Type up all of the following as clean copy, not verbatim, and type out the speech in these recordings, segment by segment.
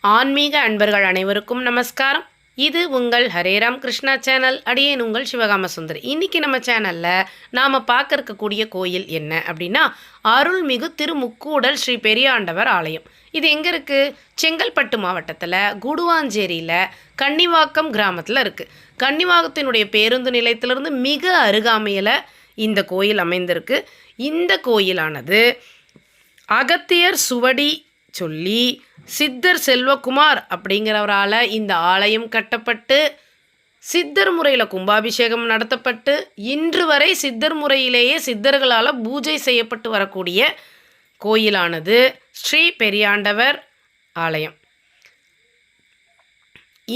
ஆன்மீக அன்பர்கள் அனைவருக்கும் நமஸ்காரம். இது உங்கள் ஹரேராம் கிருஷ்ணா சேனல். அடியேன் உங்கள் சிவகாம சுந்தரி. இன்றைக்கி நம்ம சேனலில் நாம் பார்க்க இருக்கக்கூடிய கோயில் என்ன அப்படின்னா, அருள்மிகு திருமுக்கூடல் ஸ்ரீ பெரியாண்டவர் ஆலயம். இது எங்கே இருக்குது? செங்கல்பட்டு மாவட்டத்தில் குடுவாஞ்சேரியில் கன்னிவாக்கம் கிராமத்தில் இருக்குது. கன்னிவாக்கத்தினுடைய பேருந்து நிலையத்திலிருந்து மிக அருகாமையில் இந்த கோயில் அமைந்திருக்கு. இந்த கோயிலானது அகத்தியர் சுவடி சொல்லி சித்தர் செல்வகுமார் அப்படிங்கிறவரால் இந்த ஆலயம் கட்டப்பட்டு சித்தர் முறையில் கும்பாபிஷேகம் நடத்தப்பட்டு இன்று வரை சித்தர் முறையிலேயே சித்தர்களால் பூஜை செய்யப்பட்டு வரக்கூடிய கோயிலானது ஸ்ரீ பெரியாண்டவர் ஆலயம்.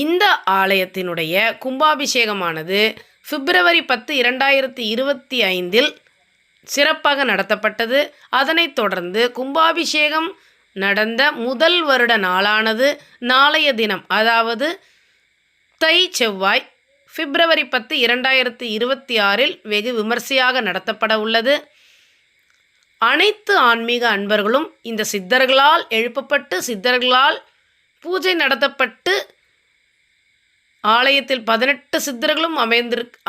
இந்த ஆலயத்தினுடைய கும்பாபிஷேகமானது பிப்ரவரி 10, 2025 சிறப்பாக நடத்தப்பட்டது. அதனைத் தொடர்ந்து கும்பாபிஷேகம் நடந்த முதல் வருட நாளானது நாளைய தினம், அதாவது தை செவ்வாய் பிப்ரவரி 10, 2026 வெகு விமர்சையாக நடத்தப்பட உள்ளது. அனைத்து ஆன்மீக அன்பர்களும் இந்த சித்தர்களால் எழுப்பப்பட்டு சித்தர்களால் பூஜை நடத்தப்பட்டு ஆலயத்தில் 18 சித்தர்களும்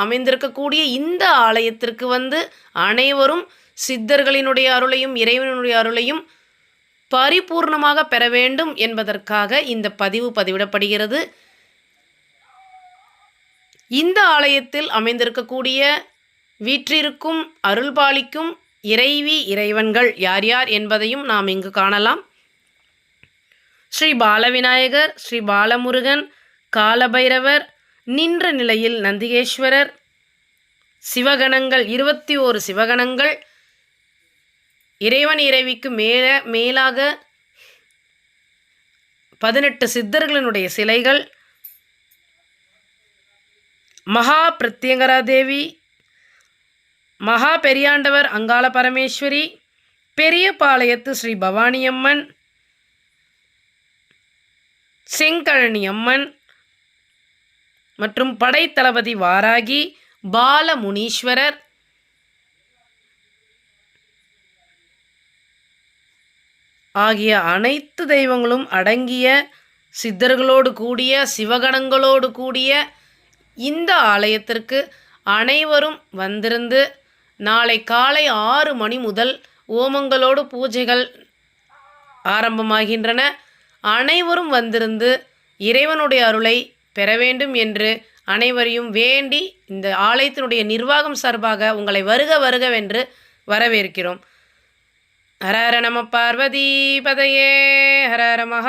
அமைந்திருக்கக்கூடிய இந்த ஆலயத்திற்கு வந்து அனைவரும் சித்தர்களினுடைய அருளையும் இறைவனுடைய அருளையும் பரிபூர்ணமாக பெற வேண்டும் என்பதற்காக இந்த பதிவு பதிவிடப்படுகிறது. இந்த ஆலயத்தில் அமைந்திருக்கக்கூடிய வீற்றிருக்கும் அருள்பாலிக்கும் இறைவி இறைவன்கள் யார் யார் என்பதையும் நாம் இங்கு காணலாம். ஸ்ரீ பாலவிநாயகர், ஸ்ரீ பாலமுருகன், காலபைரவர், நின்ற நிலையில் நந்திகேஸ்வரர், சிவகணங்கள் 21 சிவகணங்கள், இறைவன் இறைவிக்கு மேலாக 18 சித்தர்களினுடைய சிலைகள், மகா பிரத்யங்கரா தேவி, மகா பெரியாண்டவர் அங்காள பரமேஸ்வரி, பெரியபாளையத்து ஸ்ரீ பவானியம்மன், செங்கழனி அம்மன் மற்றும் படைத்தளபதி வாராகி, பாலமுனீஸ்வரர், ஆகிய அனைத்து தெய்வங்களும் அடங்கிய சித்தர்களோடு கூடிய சிவகணங்களோடு கூடிய இந்த ஆலயத்திற்கு அனைவரும் வந்திருந்து நாளை காலை 6 மணி முதல் ஓமங்களோடு பூஜைகள் ஆரம்பமாகின்றன. அனைவரும் வந்திருந்து இறைவனுடைய அருளை பெற வேண்டும் என்று அனைவரையும் வேண்டி இந்த ஆலயத்தினுடைய நிர்வாகம் சார்பாக உங்களை வருக வருகவென்று வரவேற்கிறோம். ஹர ஹர நம பார்வதி பதையே ஹர ஹர மகா